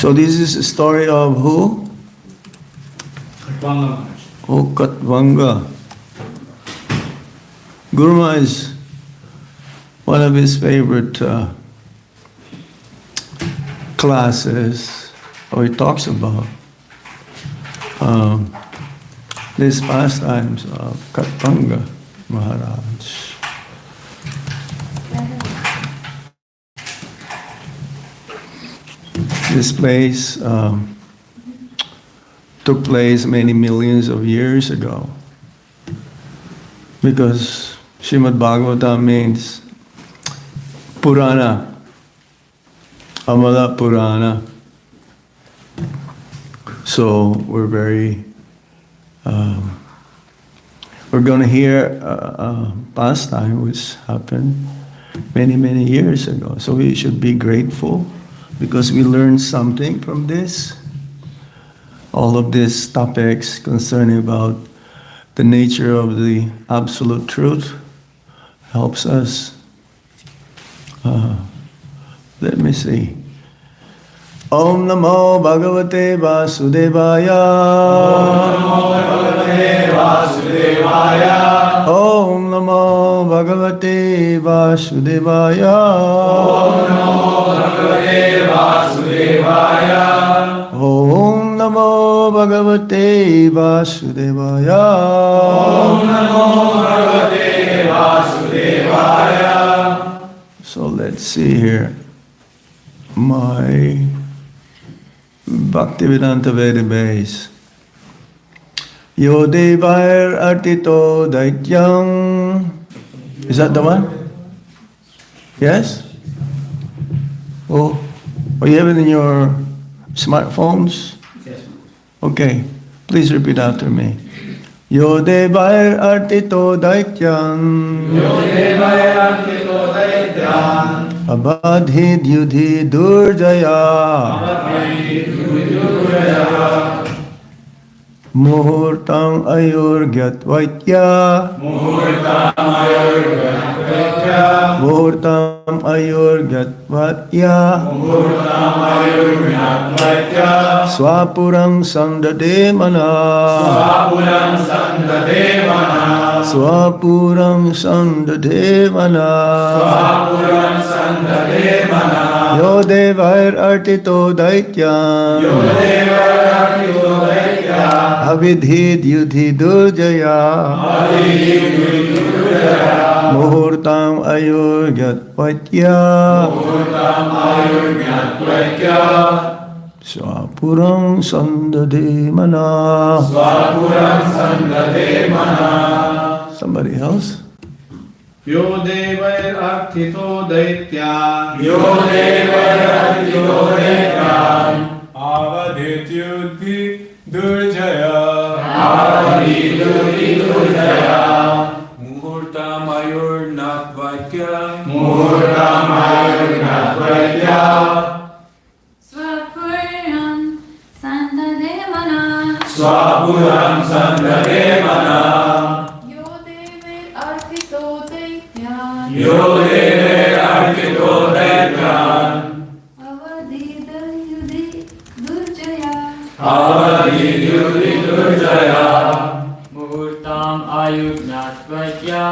So this is a story of who? Katvanga. Oh, Katvanga. Guru Maharaj is one of his favorite classes, or he talks about these pastimes of Katvanga Maharaj. This place took place many millions of years ago, because Srimad Bhagavatam means Purana, Amala Purana. So we're going to hear a pastime which happened many, many years ago. So we should be grateful, because we learned something from this. All of these topics concerning about the nature of the absolute truth helps us. Let me see. Om Namo Bhagavate Vasudevaya. Om Namo Bhagavate Vasudevaya. Om Namo Bhagavate Vasudevaya. Om Namo Bhagavate Vasudevaya. So let's see here. My Bhaktivedanta Veda base. Yo Devair Artito Daityam. Is that the one? Yes? Oh, you have it in your smartphones? Yes. Okay, please repeat after me. Yo Devair Artito Daityam. Yo Devair Artito Daityam. Abadhid Yudhi Durjaya. Muhurtang Ayur Gyatvaitya. Muhurtam Ayur Gyatvaitya. Swapurang Sandade Mana. Swapurang Sandade Mana. Yo Devair Artito Daityam. Avidhid Yudhi Durjaya. Muhurtam Ayur Gyatvaitya. Swapurang Sandade Mana. Somebody else? Yo Devair Artito Daitya. Avadhit Yudhi Durjaya. Muhurtam Ayur Natvaitya. Swapuram Sandade Mana. Yo Devair Artito Daitya. Avadhit Yudhi Durjaya. Muhurtam Ayur Natvaitya.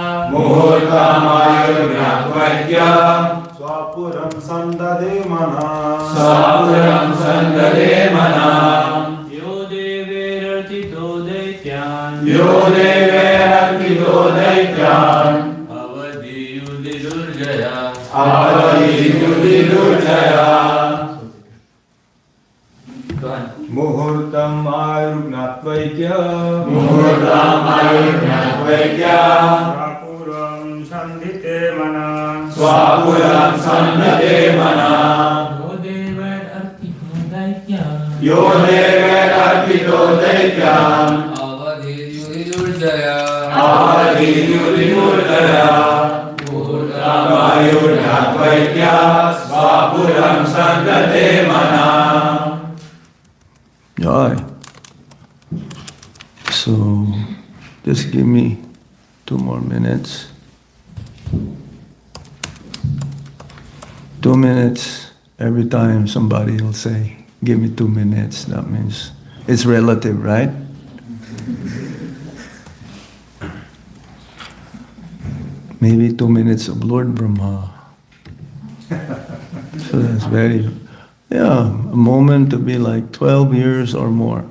Swapuram Sandade Mana. Yo Devair Artito Daityan. Avadhi Yudhi Durjaya. Durjaya. Muhurtam ayugnatvaikya. Muhurtam ayugnatvaikya. Swapuram sandhite mana. Swapuram sandhate mana. Yo dever arpito daityam. Avadhi Durjaya. Avadhi Durjaya. Muhurtam ayugnatvaikya. Swapuram sandhate mana. Joy. So, just give me 2 more minutes. 2 minutes every time somebody will say, give me 2 minutes. That means it's relative, right? Maybe 2 minutes of Lord Brahma. So that's a moment to be like 12 years or more.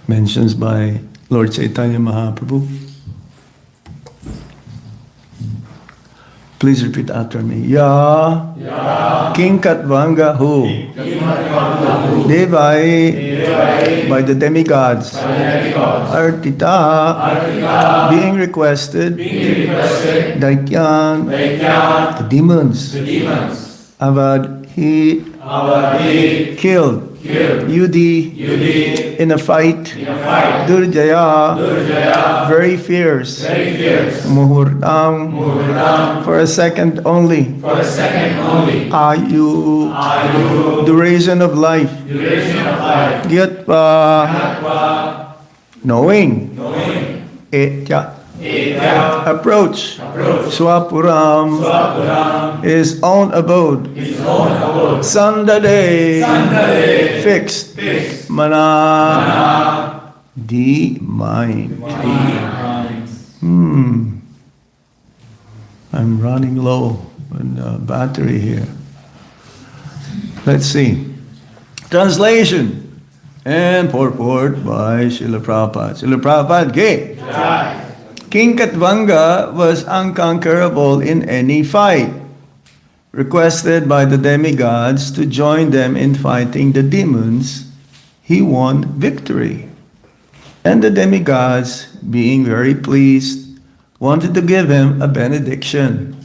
Mentions by Lord Chaitanya Mahaprabhu. Please repeat after me. Ya. Kinkatvanga hu. Devai. By the demigods. Artita. Being requested. Daikyan. The demons. Avad. He killed. Yudi. In a fight. Durjaya. Very fierce. Muhurtam. For a second only. Ayu. Duration of life. Gyatva. Knowing. Etya. Approach. Swapuram. His own abode. Sandade. Fixed. Mana. The mind. I'm running low on battery here. Let's see. Translation and purport by Srila Prabhupada. Srila Prabhupada Ge. King Katvanga was unconquerable in any fight. Requested by the demigods to join them in fighting the demons, he won victory. And the demigods, being very pleased, wanted to give him a benediction.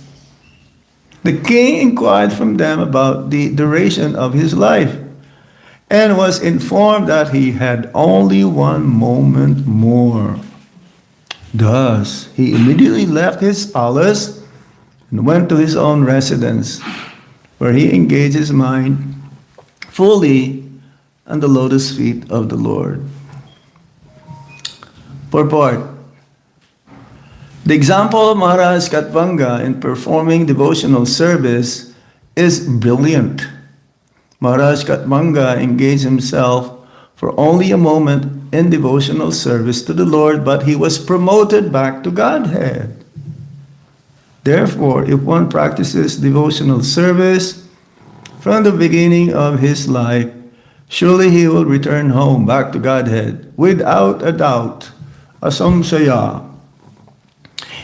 The king inquired from them about the duration of his life and was informed that he had only 1 moment more. Thus, he immediately left his palace and went to his own residence, where he engaged his mind fully on the lotus feet of the Lord. Purport. The example of Maharaj Katvanga in performing devotional service is brilliant. Maharaj Katvanga engaged himself for only a moment in devotional service to the Lord, but he was promoted back to Godhead. Therefore, if one practices devotional service from the beginning of his life, surely he will return home back to Godhead without a doubt. Asamsaya.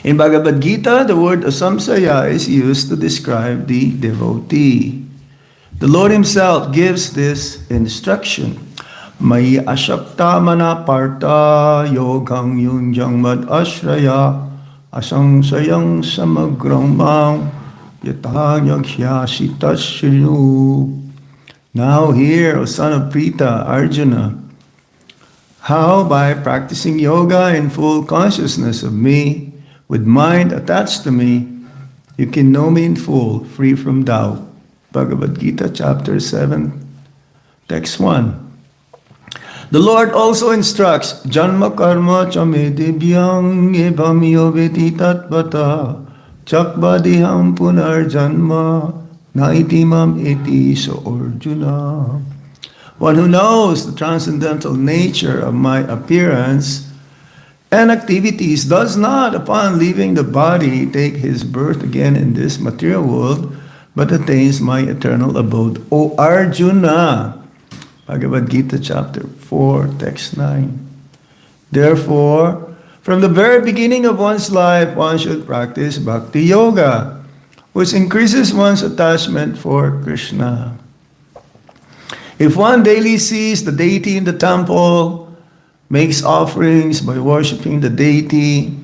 In Bhagavad Gita, the word asamsaya is used to describe the devotee. The Lord himself gives this instruction. Mai ashapta mana parta yogang yunjang mad ashraya asangsayang samagrang mang yatanyaghyasi tashrinu. Now hear, O son of Prita, Arjuna, how by practicing yoga in full consciousness of me, with mind attached to me, you can know me in full, free from doubt. Bhagavad Gita, chapter 7, text 1. The Lord also instructs, Janma karma chame divyang evam yoveti tatvata chakvadiham punar janma naitimam eti so Arjuna. One who knows the transcendental nature of my appearance and activities does not, upon leaving the body, take his birth again in this material world, but attains my eternal abode. O Arjuna! Bhagavad Gita chapter 4, text 9. Therefore, from the very beginning of one's life, one should practice bhakti yoga. which increases one's attachment for Krishna. If one daily sees the deity in the temple, makes offerings by worshipping the deity,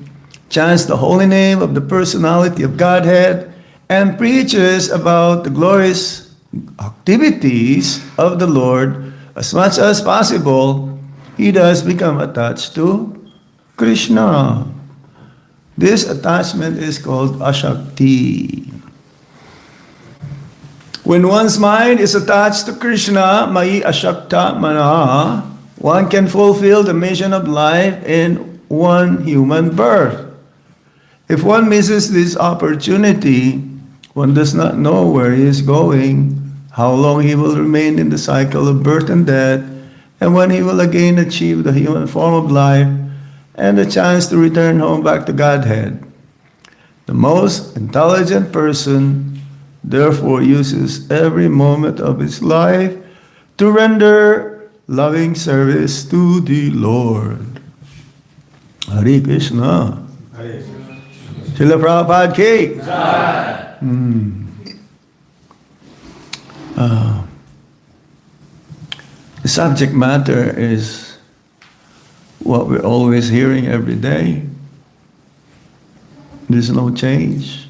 chants the holy name of the personality of Godhead, and preaches about the glorious activities of the Lord as much as possible, he does become attached to Krishna. This attachment is called ashakti. When one's mind is attached to Krishna, mai ashakta mana, one can fulfill the mission of life in one human birth. If one misses this opportunity, one does not know where he is going, how long he will remain in the cycle of birth and death, and when he will again achieve the human form of life and the chance to return home back to Godhead. The most intelligent person therefore uses every moment of his life to render loving service to the Lord. Hare Krishna. Srila Prabhupada ki. The subject matter is what we're always hearing every day. There's no change.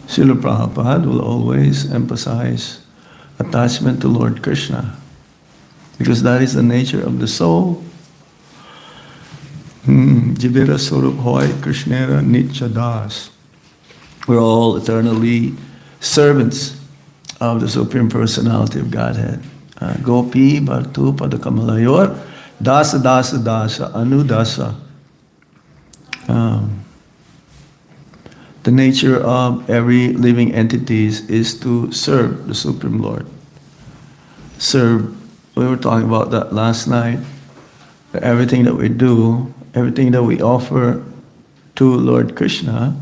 Srila Prabhupada will always emphasize attachment to Lord Krishna, because that is the nature of the soul. Jivira Swarup Hoy Krishnera Nitya Das. We're all eternally servants of the Supreme Personality of Godhead. Gopi Bhartu Padakamalyor Dasa Dasa Dasa Anudasa. The nature of every living entity is to serve the Supreme Lord. Serve, we were talking about that last night. That everything that we do, everything that we offer to Lord Krishna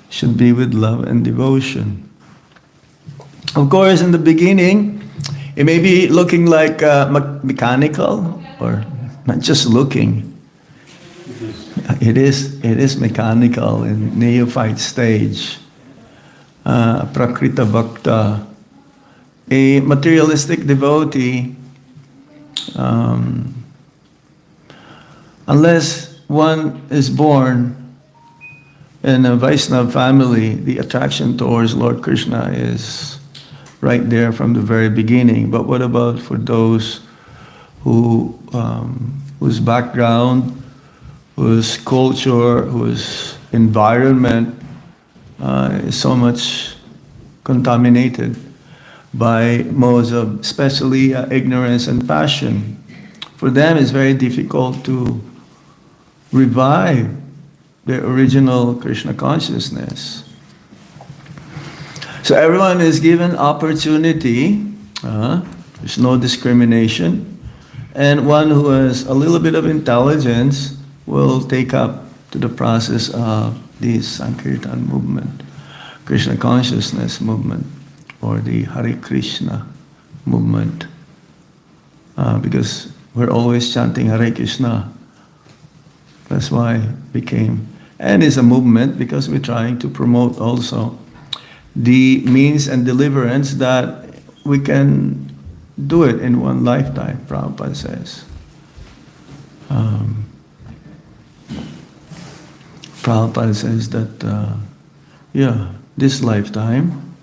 should be with love and devotion. Of course, in the beginning, it may be looking like mechanical, or not just looking. It is mechanical in neophyte stage. Prakrita Bhakta, a materialistic devotee, unless one is born in a Vaishnava family, the attraction towards Lord Krishna is right there from the very beginning. But what about for those who whose background, whose culture, whose environment is so much contaminated by modes of, especially ignorance and passion? For them, it's very difficult to revive their original Krishna consciousness. So everyone is given opportunity. There's no discrimination. And one who has a little bit of intelligence will take up to the process of this Sankirtan movement, Krishna consciousness movement, or the Hare Krishna movement. Because we're always chanting Hare Krishna. That's why it became, and it's a movement because we're trying to promote also the means and deliverance that we can do it in one lifetime, Prabhupada says. Prabhupada says that, this lifetime,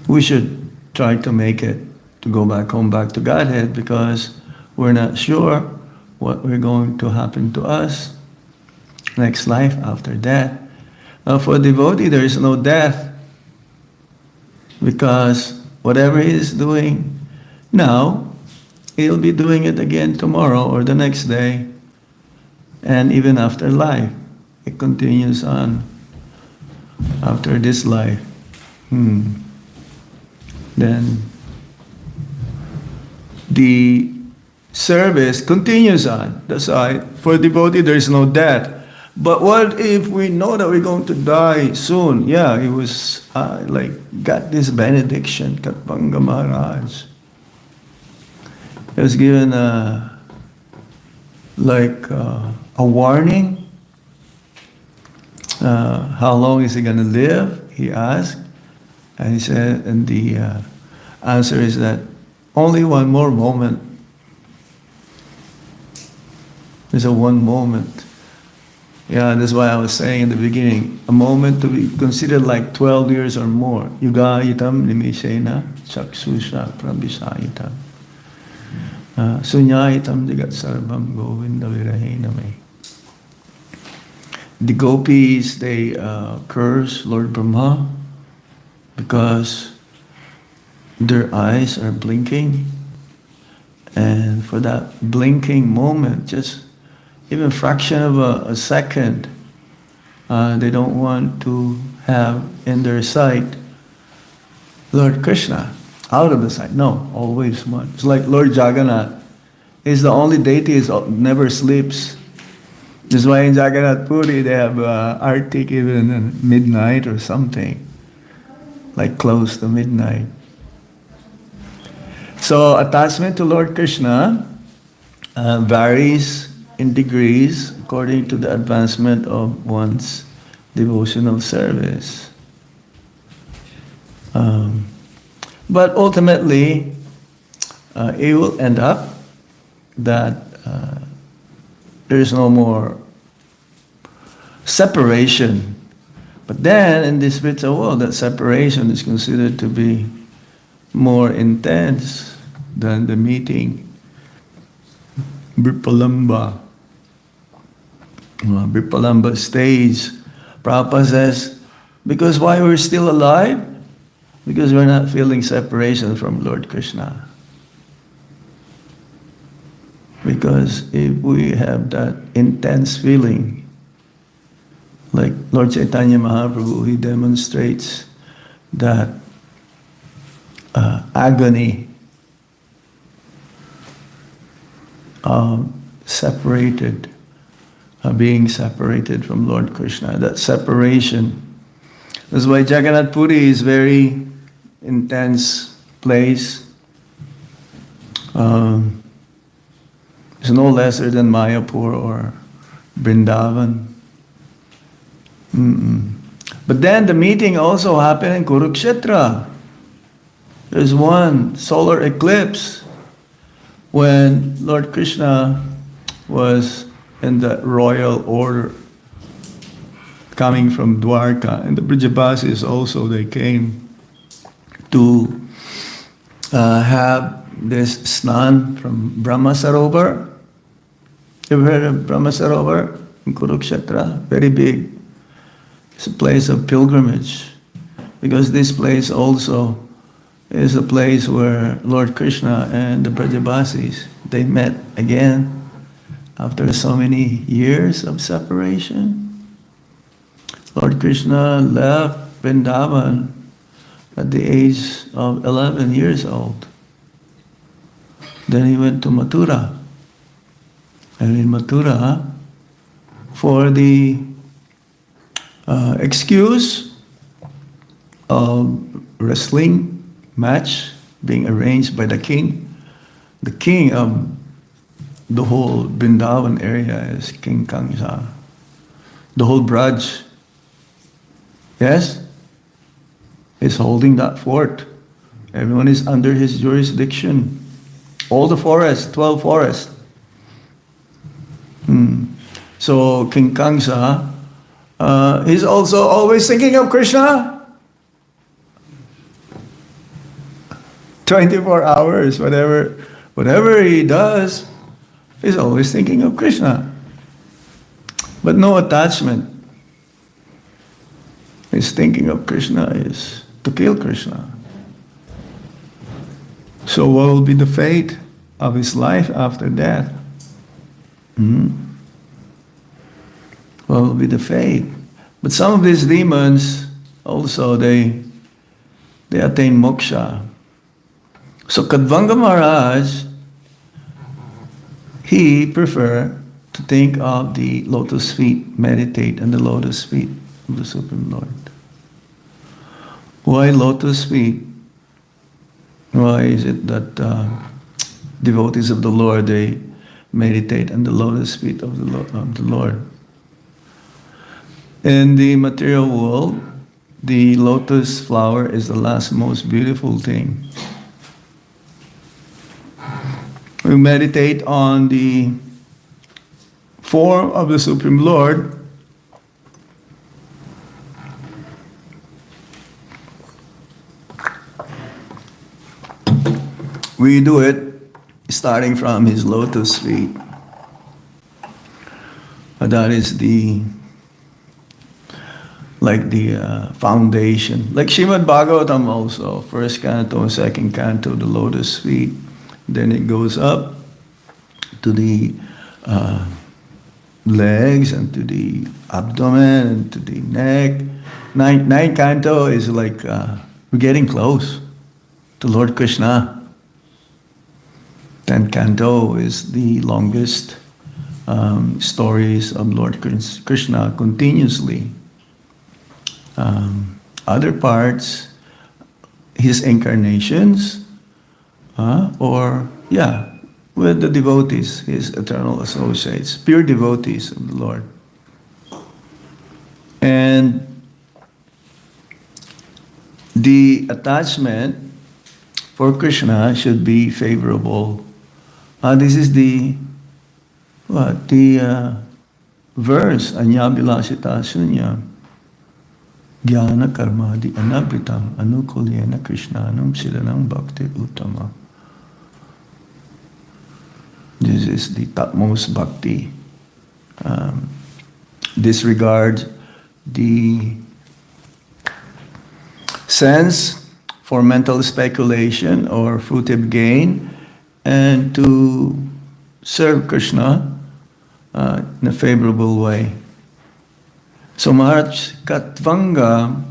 we should try to make it to go back home, back to Godhead, because we're not sure what we're going to happen to us next life after death. For a devotee, there is no death, because whatever he is doing now, he'll be doing it again tomorrow or the next day, and even after life. It continues on after this life. Then the service continues on. That's why for a devotee there is no death. But what if we know that we're going to die soon? Yeah, he was got this benediction, Katpanga Maharaj. He was given a warning. how long is he going to live? He asked. And he said, and the answer is that only one more moment. There's a one moment. Yeah, that's why I was saying in the beginning, a moment to be considered like 12 years or more. Yuga yitam nimishena chakshusha prabhisayitam. Sunyayitam jagat sarvam govinda virahena me. The gopis, they curse Lord Brahma because their eyes are blinking. And for that blinking moment, just even fraction of a second, they don't want to have in their sight Lord Krishna. Out of the sight. No, always one. It's like Lord Jagannath. He's the only deity who never sleeps. That's why in Jagannath Puri they have artik even at midnight or something. Like close to midnight. So attachment to Lord Krishna varies in degrees according to the advancement of one's devotional service. But ultimately, it will end up that there is no more separation. But then, in this spiritual world, that separation is considered to be more intense than the meeting. Bripalamba stage. Prabhupada says, because why we're still alive? Because we're not feeling separation from Lord Krishna. Because if we have that intense feeling, like Lord Chaitanya Mahaprabhu, he demonstrates that agony of being separated from Lord Krishna, that separation. That's why Jagannath Puri is very intense place. It's no lesser than Mayapur or Vrindavan. But then the meeting also happened in Kurukshetra. There's one solar eclipse when Lord Krishna was in the royal order coming from Dwarka. And the Brijabasis also, they came to have this snan from Brahma Sarovar. You've heard of Brahma Sarovar in Kurukshetra? Very big. It's a place of pilgrimage, because this place also is a place where Lord Krishna and the Brajabasis, they met again after so many years of separation. Lord Krishna left Vrindavan at the age of 11 years old. Then he went to Mathura. And in Mathura, for the excuse of wrestling match being arranged by the king of the whole Vrindavan area is King Kamsa. The whole Braj, yes, is holding that fort. Everyone is under his jurisdiction. All the forests, 12 forests. So King Kamsa, he's also always thinking of Krishna. 24 hours, whatever he does, he's always thinking of Krishna. But no attachment. His thinking of Krishna is to kill Krishna. So what will be the fate of his life after death? What will be the fate? But some of these demons also, they attain moksha. So Kadvanga Maharaj, he preferred to think of the lotus feet, meditate on the lotus feet of the Supreme Lord. Why lotus feet? Why is it that devotees of the Lord, they meditate on the lotus feet of the Lord? In the material world, the lotus flower is the last most beautiful thing. We meditate on the form of the Supreme Lord. We do it starting from his lotus feet. That is the foundation. Like Srimad Bhagavatam also, first canto, second canto, the lotus feet. Then it goes up to the legs and to the abdomen and to the neck. Ninth canto is like we're getting close to Lord Krishna. 10th canto is the longest stories of Lord Krishna continuously. Other parts, his incarnations, with the devotees, his eternal associates, pure devotees of the Lord. And the attachment for Krishna should be favorable. This is the verse, Anyabilasita Sunya. Jnana karmadi anabritam anukulyena krishnanam silanam bhakti uttama. This is the topmost bhakti. Disregard the sense for mental speculation or fruitive gain, and to serve Krishna in a favorable way. So Maharaj Katvanga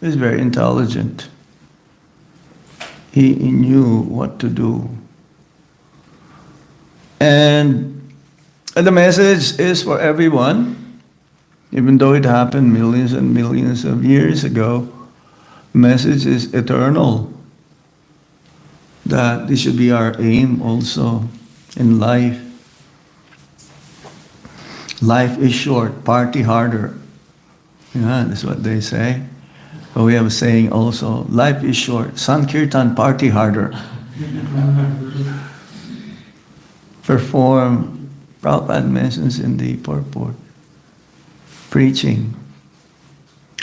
is very intelligent. He knew what to do. And the message is for everyone, even though it happened millions and millions of years ago. The message is eternal. That this should be our aim also in life. Life is short, party harder. Yeah, that's what they say. But we have a saying also, life is short, Sankirtan, party harder. Perform, Prabhupada mentions in the purport, preaching,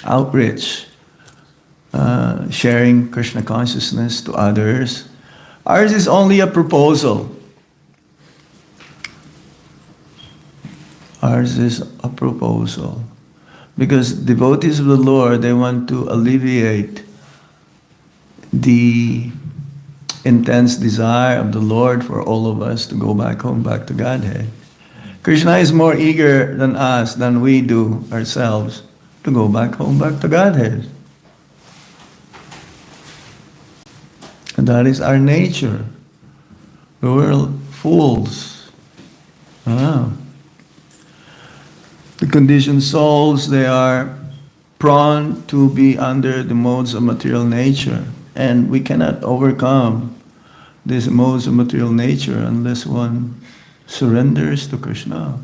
outreach, sharing Krishna consciousness to others. Ours is only a proposal. Ours is a proposal. Because devotees of the Lord, they want to alleviate the intense desire of the Lord for all of us to go back home, back to Godhead. Krishna is more eager than us, than we do ourselves, to go back home, back to Godhead. And that is our nature. We're fools. The conditioned souls, they are prone to be under the modes of material nature. And we cannot overcome these modes of material nature unless one surrenders to Krishna.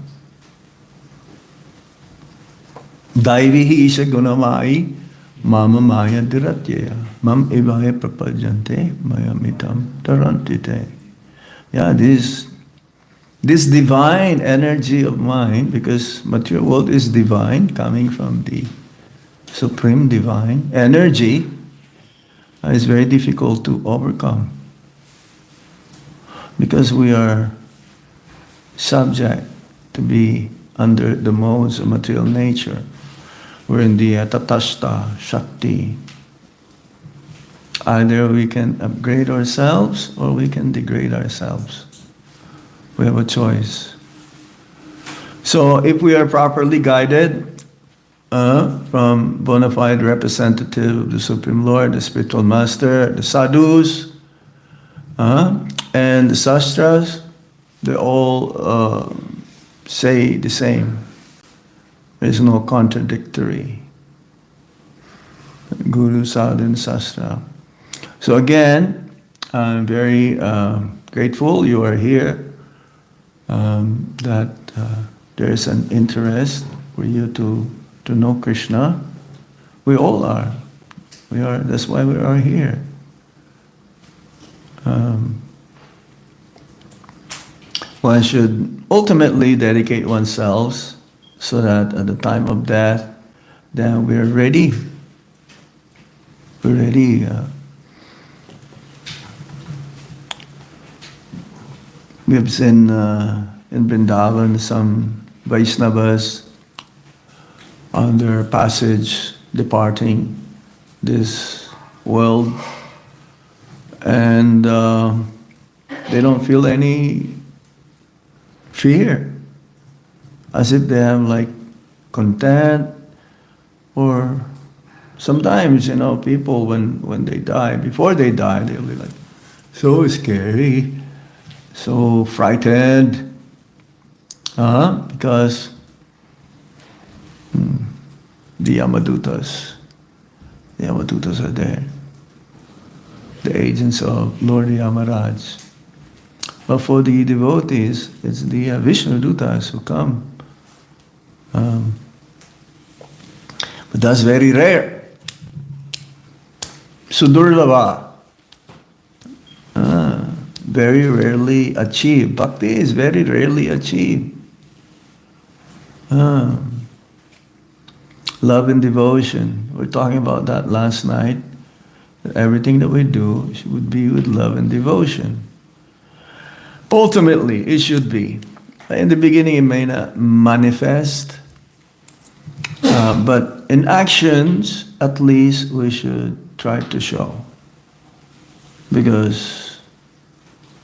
Daivihi isha gunamai mama maya diratyeya mam evaya prapajante maya mitam tarantite. Yeah, this divine energy of mind, because material world is divine, coming from the supreme divine energy, is very difficult to overcome. Because we are subject to be under the modes of material nature. We're in the tatashta shakti. Either we can upgrade ourselves or we can degrade ourselves. We have a choice. So if we are properly guided from bona fide representative of the Supreme Lord, the Spiritual Master, the sadhus, and the sastras, they all say the same. There is no contradictory. Guru, sadhu, and sastra. So again, I'm very grateful you are here. That there is an interest for you to to know Krishna. We all are. We are. That's why we are here. One should ultimately dedicate oneself so that at the time of death, then we're ready. We're ready. We've seen in Vrindavan some Vaishnavas on their passage departing this world, and they don't feel any fear, as if they have like content. Or sometimes, people when they die, before they die, they'll be like so scary, so frightened, because the Yamadutas are there, the agents of Lord Yamaraj. But for the devotees, it's the Vishnu Dutas who come. But that's very rare. Sudurlava. Very rarely achieved. Bhakti is very rarely achieved. Love and devotion. We were talking about that last night. That everything that we do should be with love and devotion. Ultimately, it should be. In the beginning, it may not manifest. But in actions, at least we should try to show. Because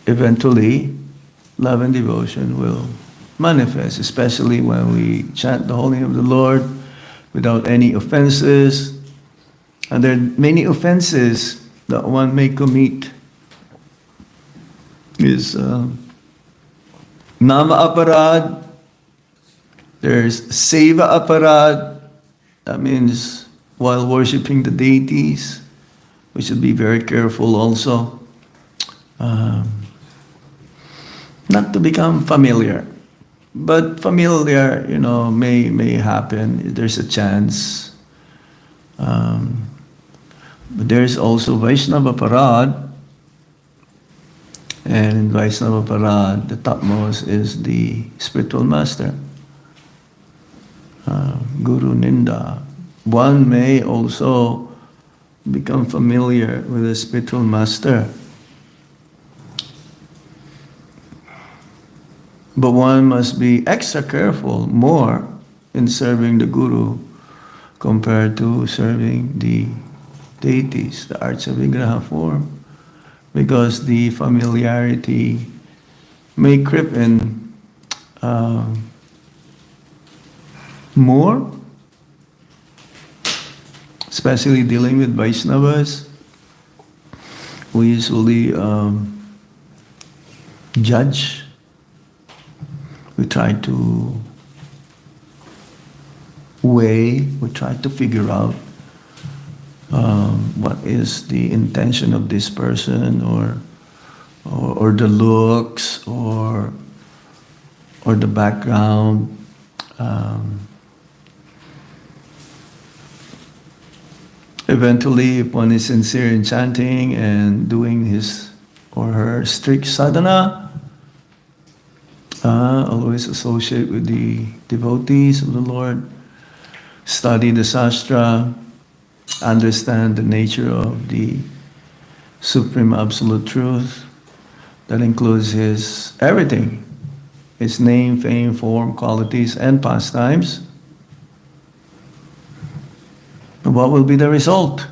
eventually, love and devotion will manifest, especially when we chant the holy name of the Lord without any offenses. And there are many offenses that one may commit. Is Nama Aparad, there's Seva Aparad. That means while worshipping the deities, we should be very careful also not to become familiar. But familiar, may happen. There's a chance. But there's also Vaishnava Parad. And in Vaishnava Parad, the topmost is the spiritual master. Guru Ninda. One may also become familiar with the spiritual master. But one must be extra careful more in serving the Guru compared to serving the deities, the Archa Vigraha form, because the familiarity may creep in more, especially dealing with Vaishnavas. We usually judge. We try to weigh, we try to figure out what is the intention of this person, or the looks, or the background. Eventually, if one is sincere in chanting and doing his or her strict sadhana, always associate with the devotees of the Lord, study the Shastra, understand the nature of the Supreme Absolute Truth. That includes his everything, his name, fame, form, qualities, and pastimes. What will be the result?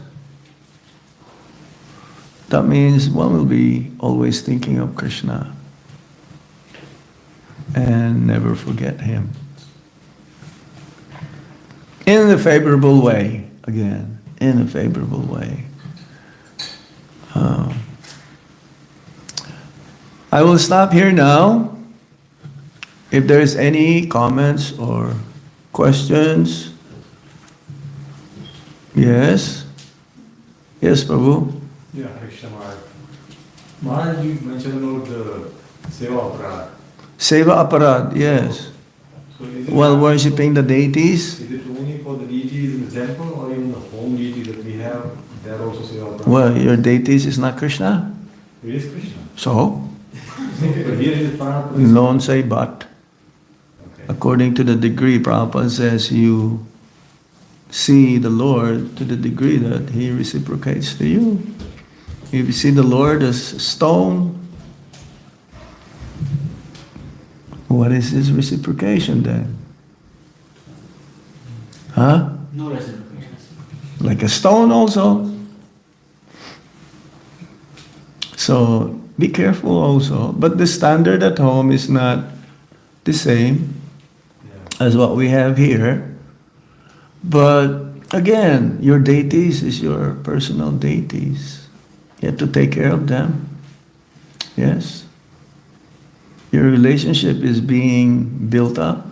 That means one will be always thinking of Krishna and never forget him. In a favorable way, again, in a favorable way. I will stop here now. If there is any comments or questions. Yes? Yes, Prabhu? Yeah, Krishna Maharaj. Maharaj, you mentioned about the Seva Aparad. Seva Aparad, yes. So So is it while not- worshipping the deities. Is it only for the deities in the temple or even the home deity that we have? That also say all Well, your deities is not Krishna. It is Krishna. So, But here in the Prabhupada. don't say but. Okay. According to the degree, Prabhupada says you see the Lord to the degree that He reciprocates to you. If you see the Lord as stone, what is His reciprocation then? Huh? No reciprocation. Like a stone also. So be careful also. But the standard at home is not the same Yeah. as what we have here. But again, your deities is your personal deities. You have to take care of them. Yes. Your relationship is being built up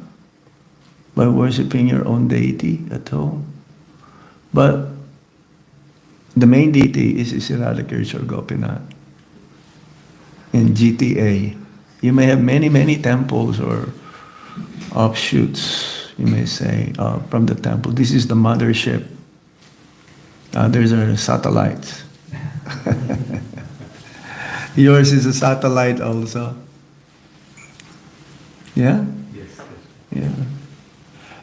by worshiping your own deity at home. But the main deity is Radhakirshar Gopinath in GTA. You may have many, many temples or offshoots, you may say, from the temple. This is the mothership. Others are satellites. Yours is a satellite also. Yeah? Yes, yes. Yeah.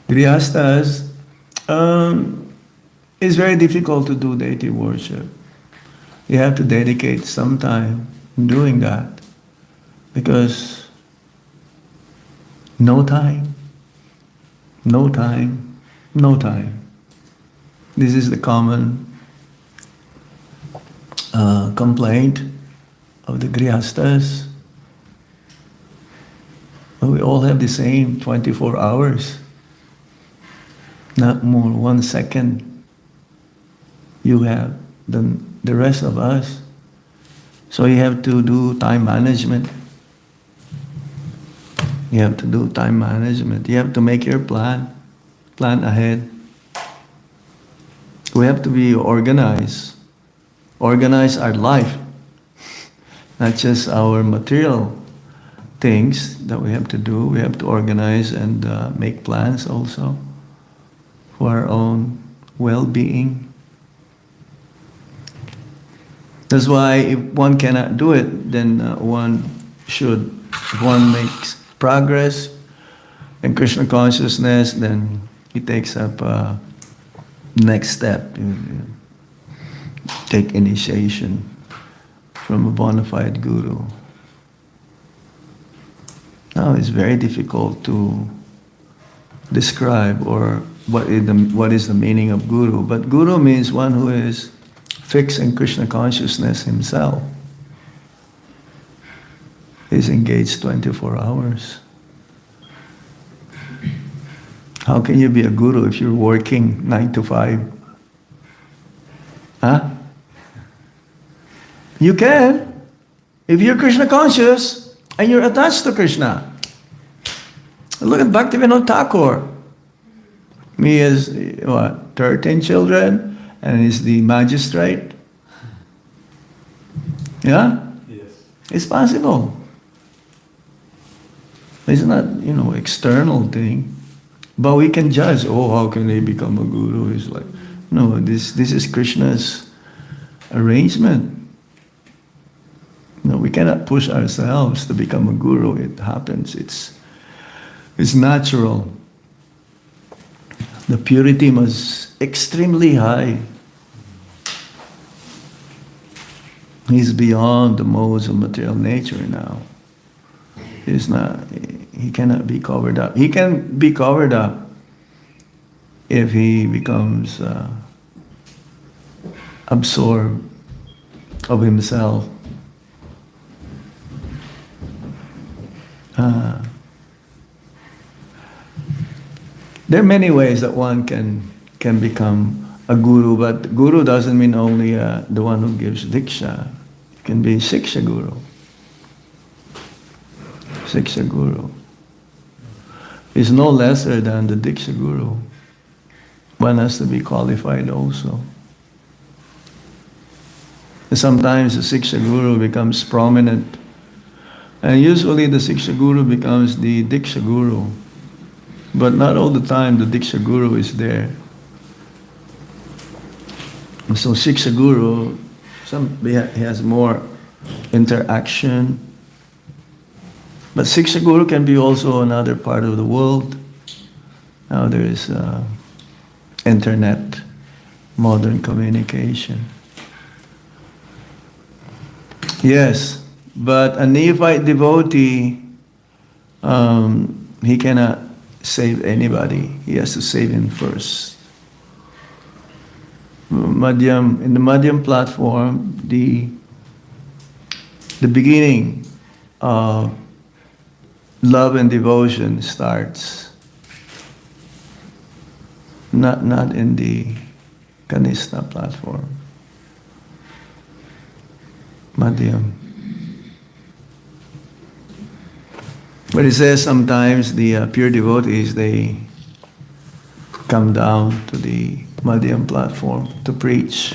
Grihasthas, it's very difficult to do deity worship. You have to dedicate some time doing that because no time. This is the common complaint of the Grihasthas. We all have the same 24 hours, not more, 1 second you have than the rest of us. So you have to do time management. You have to do time management. You have to make your plan ahead. We have to be organized. Organize our life, not just our material things that we have to do. We have to organize and make plans also for our own well-being. That's why if one cannot do it, then one should. If one makes progress in Krishna consciousness, then he takes up next step. You take initiation from a bona fide guru. Now it's very difficult to describe or what is the meaning of guru. But guru means one who is fixed in Krishna consciousness himself. He's engaged 24 hours. How can you be a guru if you're working 9 to 5? Huh? You can. If you're Krishna conscious and you're attached to Krishna. Look at Bhaktivinoda Thakur. He has, 13 children and he's the magistrate. Yeah? Yes. It's possible. It's not, external thing. But we can judge, how can they become a guru? It's like, no, this is Krishna's arrangement. No, we cannot push ourselves to become a guru. It happens. It's natural. The purity must extremely high. He's beyond the modes of material nature now. He cannot be covered up. He can be covered up if he becomes absorbed of himself. There are many ways that one can become a guru, but guru doesn't mean only the one who gives diksha. It can be Siksha Guru. Siksha Guru is no lesser than the Diksha Guru. One has to be qualified also. Sometimes the Siksha Guru becomes prominent, and usually the Siksha Guru becomes the Diksha Guru. But not all the time the Diksha Guru is there. So Shiksha Guru, he has more interaction. But Shiksha Guru can be also another part of the world. Now there is internet, modern communication. Yes, but a neophyte devotee, he cannot save anybody. He has to save him first. In the Madhyam platform, the beginning of love and devotion starts. Not in the Kanishta platform. Madhyam. But it says sometimes the pure devotees, they come down to the Madhyam platform to preach,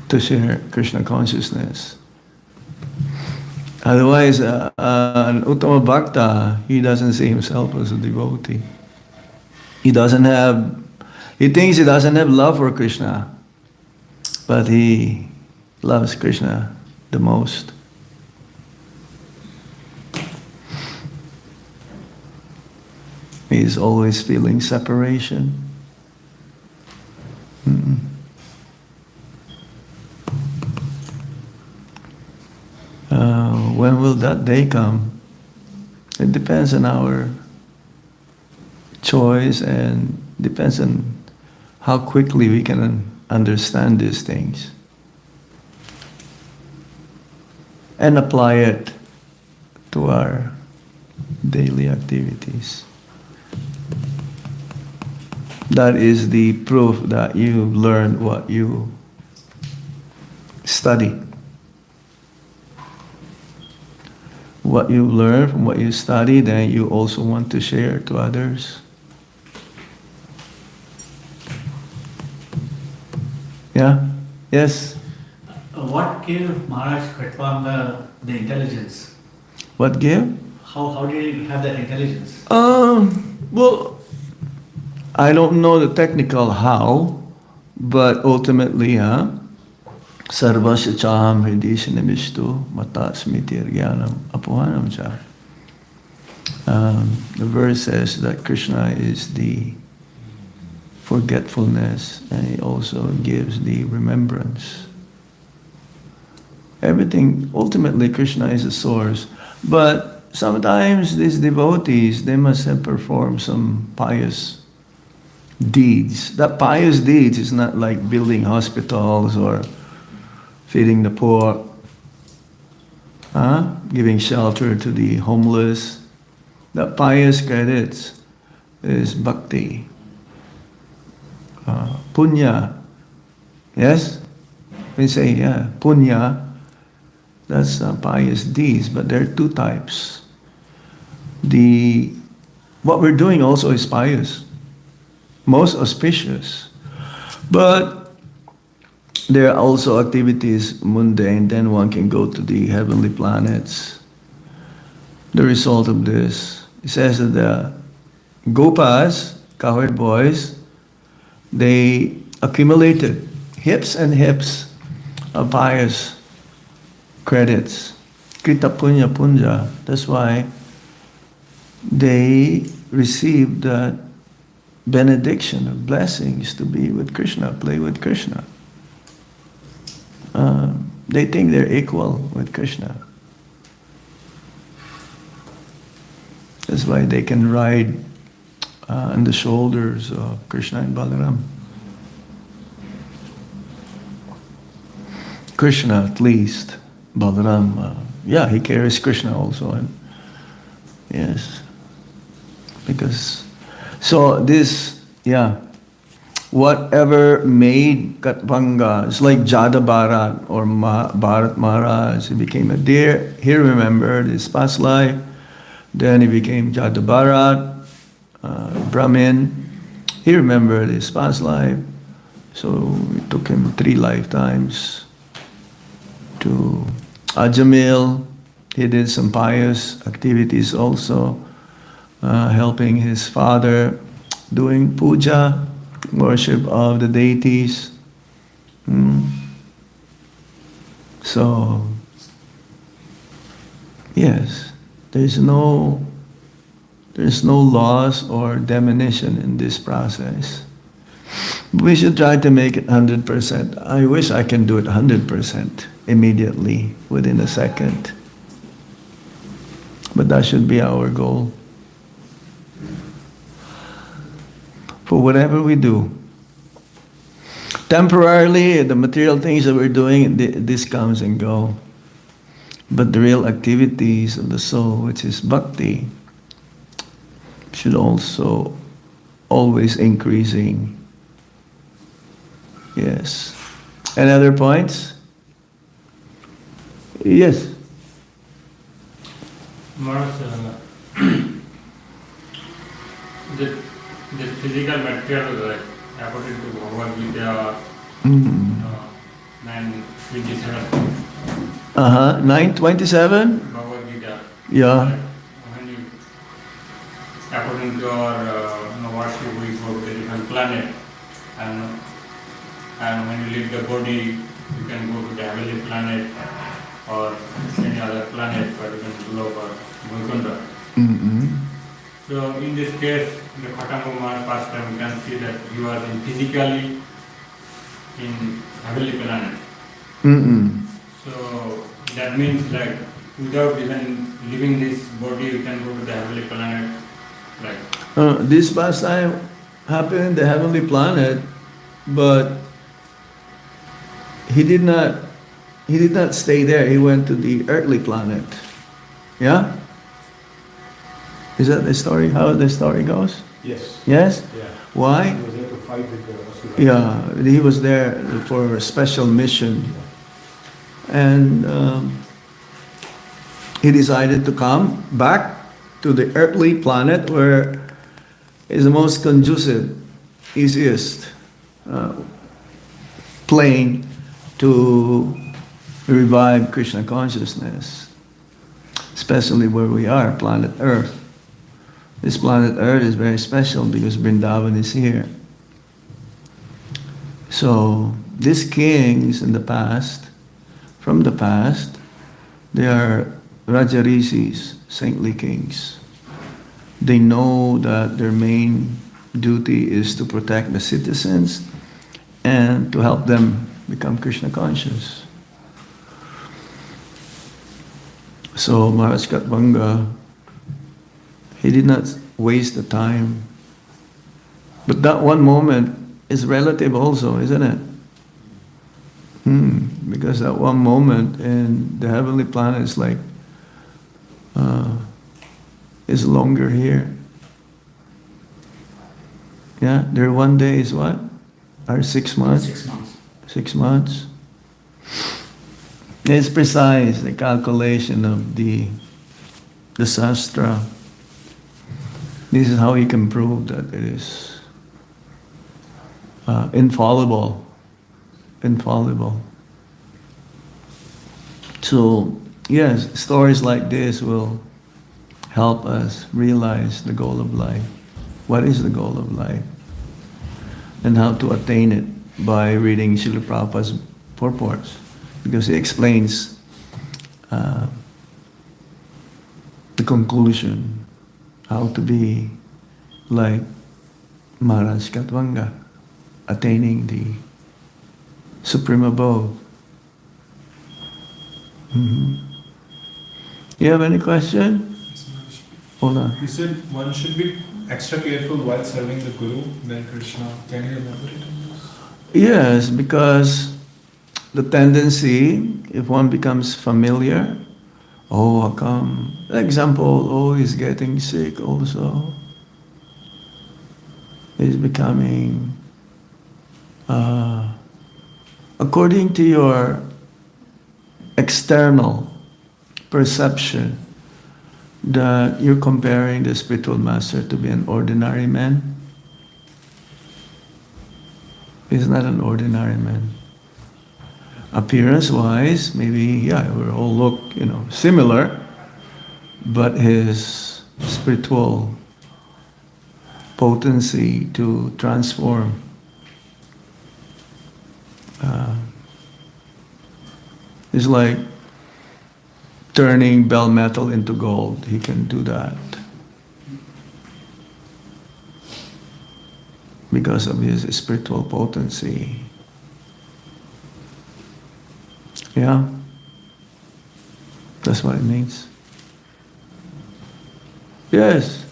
to share Krishna consciousness. Otherwise, an Uttama Bhakta, he doesn't see himself as a devotee. He thinks he doesn't have love for Krishna, but he loves Krishna the most. He's always feeling separation. When will that day come? It depends on our choice and depends on how quickly we can understand these things and apply it to our daily activities. That is the proof that you learned what you study. What you learn from what you study, then you also want to share to others. Yeah? Yes? What gave Maharaj Khatwanga the intelligence? What gave? How did he have that intelligence? Well, I don't know the technical how, but ultimately, Sarvasya chaham hridisha nimistu mata smiti jnanam apuhanam cha. The verse says that Krishna is the forgetfulness and he also gives the remembrance. Everything, ultimately Krishna is the source. But sometimes these devotees, they must have performed some pious deeds. That pious deeds is not like building hospitals or feeding the poor, giving shelter to the homeless. That pious credits is bhakti, punya. Yes? We say, punya, that's pious deeds, but there are two types. What we're doing also is pious, most auspicious. But there are also activities mundane, then one can go to the heavenly planets. The result of this, it says that the Gopas, cowherd boys, they accumulated heaps and heaps of pious credits. Krita punya punja. That's why they received that benediction of blessings to be with Krishna, play with Krishna. They think they're equal with Krishna. That's why they can ride on the shoulders of Krishna and Balaram. Krishna at least, Balaram, he carries Krishna also. And yes, because, so this, whatever made Katpanga, it's like Jada Bharat or Bharat Maharaj. He became a deer. He remembered his past life. Then he became Jada Bharat, Brahmin. He remembered his past life. So it took him 3 lifetimes to Ajamil, He did some pious activities also, helping his father, doing puja, worship of the deities. So, yes, there's no loss or diminution in this process. We should try to make it 100%. I wish I can do it 100% immediately, within a second. But that should be our goal. For whatever we do. Temporarily, the material things that we're doing, this comes and go. But the real activities of the soul, which is bhakti, should also always increasing. Yes. Any other points? Yes. Maharaj, the physical material, like according to Bhagavad Gita, 9:27. 9:27? Bhagavad Gita. Yeah. When you, according to our worship, we go to the different planet, and when you leave the body, you can go to the heavenly planet or any other planet, but you can go or Vaikuntha. So in this case, the Khatambu Maharaj past time, we can see that he was physically in heavenly planet. So that means like without even leaving this body, you can go to the heavenly planet. Like This past time happened in the heavenly planet, but he did not stay there. He went to the earthly planet. Yeah? Is that the story? How the story goes? Yes. Yes? Yeah. Why? He was there to fight with the Asura. Yeah, he was there for a special mission. And he decided to come back to the earthly planet where is the most conducive, easiest plane to revive Krishna consciousness, especially where we are, planet Earth. This planet Earth is very special because Vrindavan is here. So these kings in the past, from the past, they are Rajarishis, saintly kings. They know that their main duty is to protect the citizens and to help them become Krishna conscious. So Maharaj Katvanga, he did not waste the time. But that one moment is relative also, isn't it? Because that one moment in the heavenly planet is like, is longer here. Yeah, their one day is what? Or 6 months? 6 months. 6 months. It's precise, the calculation of the Sastra. This is how you can prove that it is infallible. Infallible. So, yes, stories like this will help us realize the goal of life. What is the goal of life? And how to attain it by reading Srila Prabhupada's purports. Because he explains the conclusion, how to be like Maharaj Katvanga, attaining the supreme abode. You have any question? Hold on. You said one should be extra careful while serving the Guru than Krishna. Can you elaborate on this? Yes, because the tendency, if one becomes familiar, oh, how come? Example, oh, he's getting sick also. He's becoming, according to your external perception, that you're comparing the spiritual master to be an ordinary man. He's not an ordinary man. appearance-wise, maybe, yeah, we all look, similar, but his spiritual potency to transform is like turning bell metal into gold. He can do that because of his spiritual potency. Yeah, that's what it means. Yes.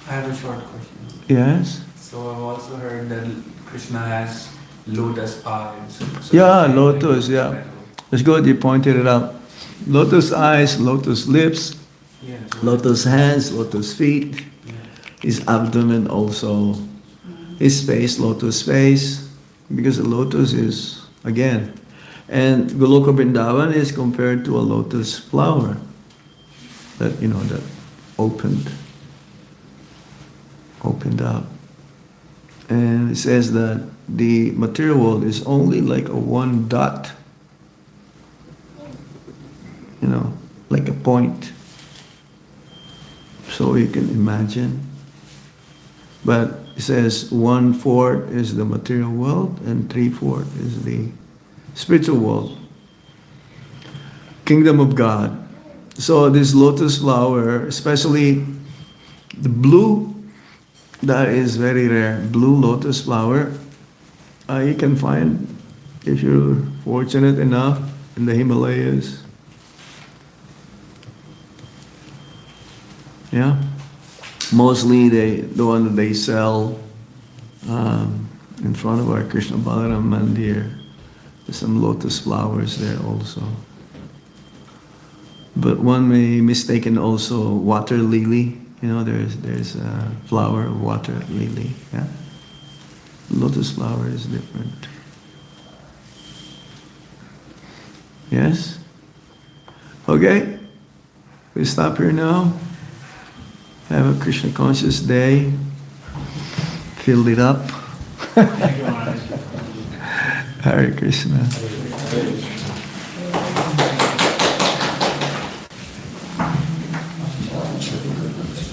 I have a short question. Yes. So I've also heard that Krishna has lotus eyes. So Yeah, it's lotus, like yeah. It's good you pointed it out. Lotus eyes, lotus lips, Yeah. lotus hands, lotus feet, Yeah. his abdomen also, his face, lotus face, because the lotus is, again, and Goloka Vrindavan is compared to a lotus flower that, that opened up. And it says that the material world is only like a one dot, like a point. So you can imagine. But it says 1/4 is the material world and 3/4 is the spiritual world. Kingdom of God. So this lotus flower, especially the blue, that is very rare. Blue lotus flower, you can find if you're fortunate enough in the Himalayas. Yeah, mostly the one that they sell in front of our Krishna Balaram Mandir. There's some lotus flowers there also. But one may mistaken also water lily. There's a flower of water lily. Yeah, lotus flower is different. Yes. Okay, we stop here now. Have a Krishna conscious day. Fill it up. Thank you, Maharaj. Hare Krishna.